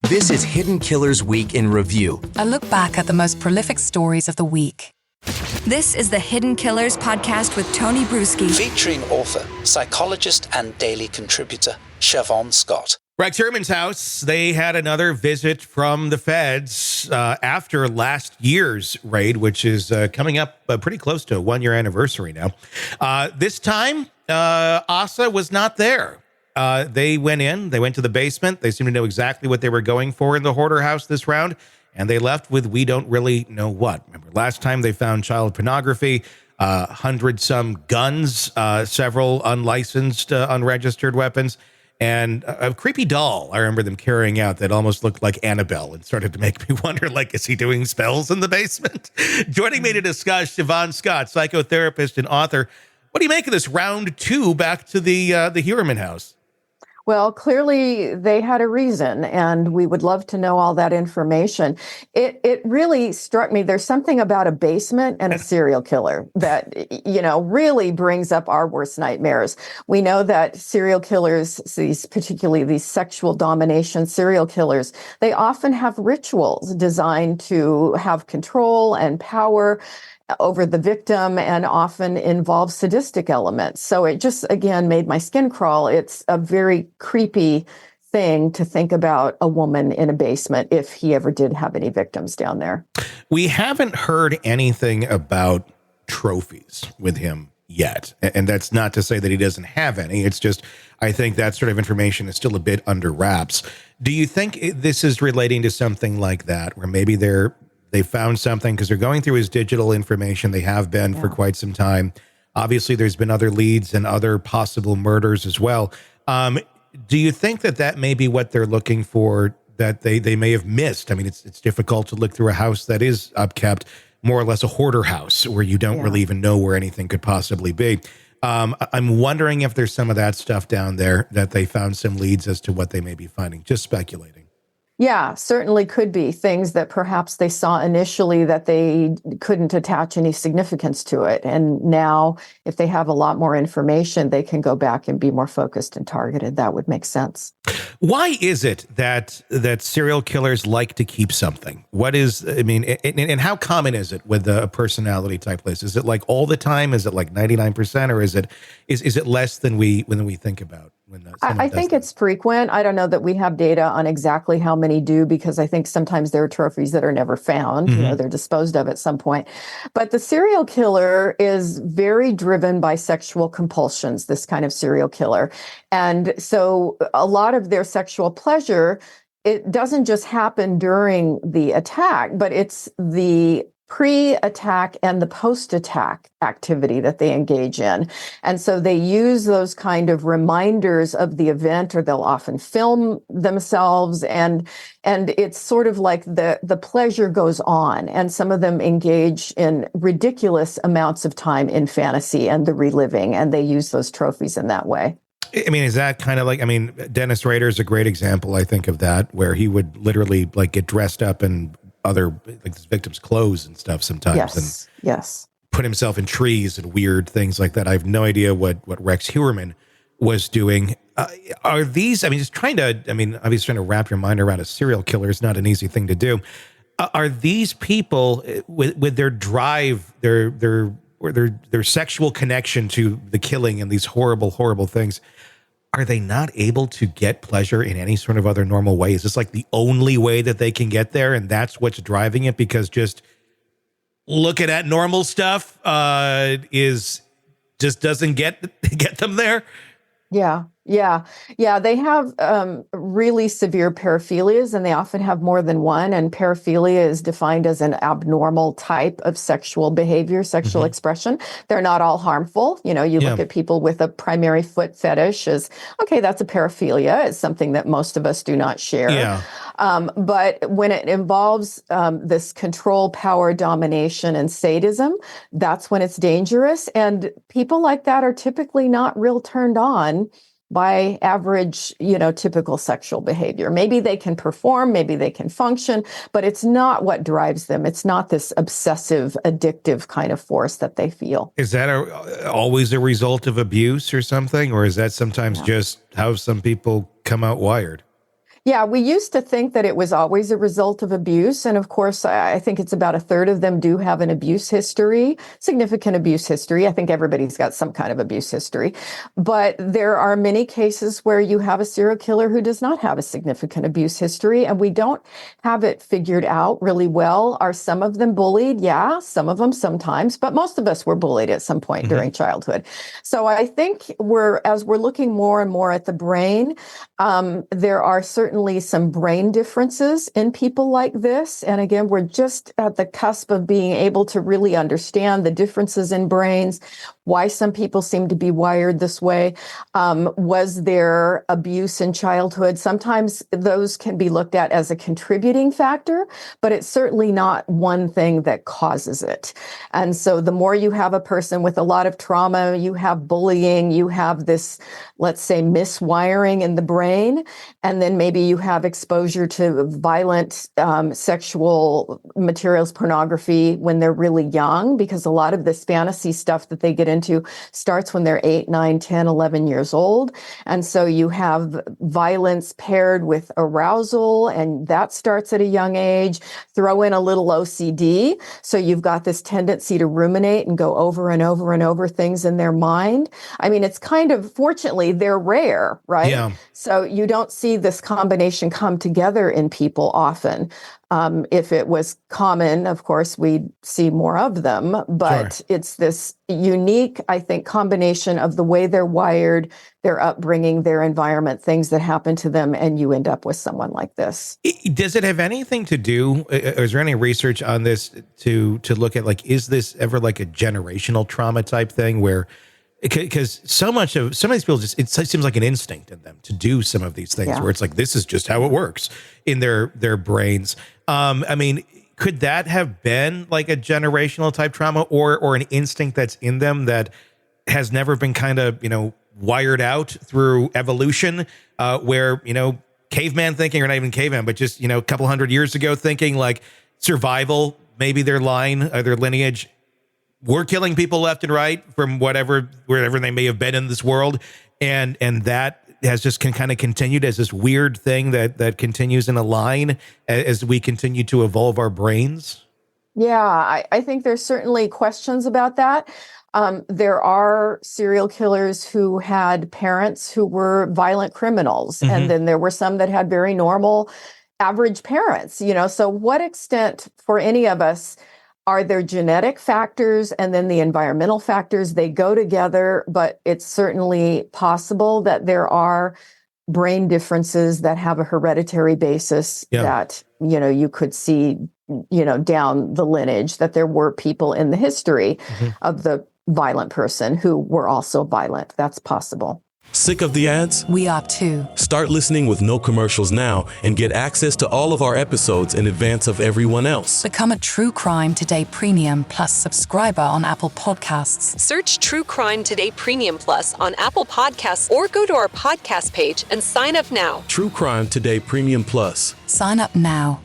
This is Hidden Killers Week in Review. A look back at the most prolific stories of the week. This is the Hidden Killers podcast with Tony Brueski. Featuring author, psychologist, and daily contributor, Siobhan Scott. Rex Heuermann's house, they had another visit from the feds after last year's raid, which is coming up pretty close to a one-year anniversary now. This time, Asa was not there. They went to the basement. They seemed to know exactly what they were going for in the hoarder house this round, and they left with we don't really know what. Remember, last time they found child pornography, 100-some guns, several unlicensed, unregistered weapons, and a creepy doll I remember them carrying out that almost looked like Annabelle and started to make me wonder, like, is he doing spells in the basement? Joining me to discuss, Siobhan Scott, psychotherapist and author. What do you make of this round two back to the Heuermann house? Well, clearly they had a reason, and we would love to know all that information. It really struck me. There's something about a basement and a serial killer that, really brings up our worst nightmares. We know that serial killers, particularly these sexual domination serial killers, they often have rituals designed to have control and power over the victim and often involve sadistic elements. So it just, again, made my skin crawl. It's a very creepy thing to think about a woman in a basement if he ever did have any victims down there. We haven't heard anything about trophies with him yet. And that's not to say that he doesn't have any. It's just, I think that sort of information is still a bit under wraps. Do you think this is relating to something like that, where maybe they found something because they're going through his digital information? They have been for quite some time. Obviously, there's been other leads and other possible murders as well. Do you think that may be what they're looking for, that they may have missed? I mean, it's difficult to look through a house that is upkept, more or less a hoarder house, where you don't really even know where anything could possibly be. I'm wondering if there's some of that stuff down there that they found some leads as to what they may be finding. Just speculating. Yeah, certainly could be things that perhaps they saw initially that they couldn't attach any significance to it. And now, if they have a lot more information, they can go back and be more focused and targeted. That would make sense. Why is it that serial killers like to keep something? And how common is it with a personality type list? Is it like all the time? Is it like 99%, or is it less than we think about? I think it's frequent. I don't know that we have data on exactly how many do, because I think sometimes there are trophies that are never found. Mm-hmm. They're disposed of at some point. But the serial killer is very driven by sexual compulsions, this kind of serial killer. And so a lot of their sexual pleasure, it doesn't just happen during the attack, but it's the pre-attack and the post-attack activity that they engage in. And so they use those kind of reminders of the event, or they'll often film themselves, and it's sort of like the pleasure goes on. And some of them engage in ridiculous amounts of time in fantasy and the reliving, and they use those trophies in that way. I mean, is that kind of like, Dennis Rader is a great example, I think, of that, where he would literally like get dressed up in other, like, his victims' clothes and stuff sometimes. Yes. Put himself in trees and weird things like that. I have no idea what Rex Heuermann was doing. Are these, just trying to, obviously trying to wrap your mind around a serial killer is not an easy thing to do. Are these people with their drive, their sexual connection to the killing and these horrible, horrible things, are they not able to get pleasure in any sort of other normal way? Is this like the only way that they can get there, and that's what's driving it? Because just looking at normal stuff doesn't get them there. Yeah. They have really severe paraphilias, and they often have more than one. And paraphilia is defined as an abnormal type of sexual behavior, sexual expression. They're not all harmful. You look at people with a primary foot fetish as, okay, that's a paraphilia. It's something that most of us do not share. Yeah. But when it involves this control, power, domination, and sadism, that's when it's dangerous. And people like that are typically not real turned on by average, typical sexual behavior. Maybe they can perform, maybe they can function, but it's not what drives them. It's not this obsessive, addictive kind of force that they feel. Is that always a result of abuse or something? Or is that sometimes just how some people come out wired? Yeah, we used to think that it was always a result of abuse. And of course, I think it's about a third of them do have an abuse history, significant abuse history. I think everybody's got some kind of abuse history. But there are many cases where you have a serial killer who does not have a significant abuse history, and we don't have it figured out really well. Are some of them bullied? Yeah, some of them sometimes, but most of us were bullied at some point during childhood. So I think as we're looking more and more at the brain, there are certainly some brain differences in people like this. And again, we're just at the cusp of being able to really understand the differences in brains, why some people seem to be wired this way. Was there abuse in childhood? Sometimes those can be looked at as a contributing factor, but it's certainly not one thing that causes it. And so the more you have a person with a lot of trauma, you have bullying, you have this, let's say, miswiring in the brain, and then maybe you have exposure to violent sexual materials, pornography when they're really young, because a lot of this fantasy stuff that they get into starts when they're 8, 9, 10, 11 years old. And so you have violence paired with arousal, and that starts at a young age. Throw in a little OCD. So you've got this tendency to ruminate and go over and over and over things in their mind. I mean, it's kind of, fortunately, they're rare, right? Yeah. So you don't see this combination come together in people often. If it was common, of course, we'd see more of them, but it's this unique, I think, combination of the way they're wired, their upbringing, their environment, things that happen to them, and you end up with someone like this. Does it have anything to do, or is there any research on this to look at, like, is this ever like a generational trauma type thing where, because some of these people it seems like an instinct in them to do some of these things where it's like, this is just how it works in their brains. I mean, could that have been like a generational type trauma or an instinct that's in them that has never been kind of, wired out through evolution, where, caveman thinking, or not even caveman, but just, a couple hundred years ago thinking like survival, maybe their lineage, we're killing people left and right from wherever they may have been in this world. And that has just kind of continued as this weird thing that continues in a line as we continue to evolve our brains. Yeah, I think there's certainly questions about that. There are serial killers who had parents who were violent criminals, and then there were some that had very normal, average parents, So what extent for any of us are there genetic factors and then the environmental factors? They go together, but it's certainly possible that there are brain differences that have a hereditary basis that, you could see, down the lineage, that there were people in the history of the violent person who were also violent. That's possible. Sick of the ads? We are too. Start listening with no commercials now and get access to all of our episodes in advance of everyone else. Become a True Crime Today Premium Plus subscriber on Apple Podcasts. Search True Crime Today Premium Plus on Apple Podcasts or go to our podcast page and sign up now. True Crime Today Premium Plus. Sign up now.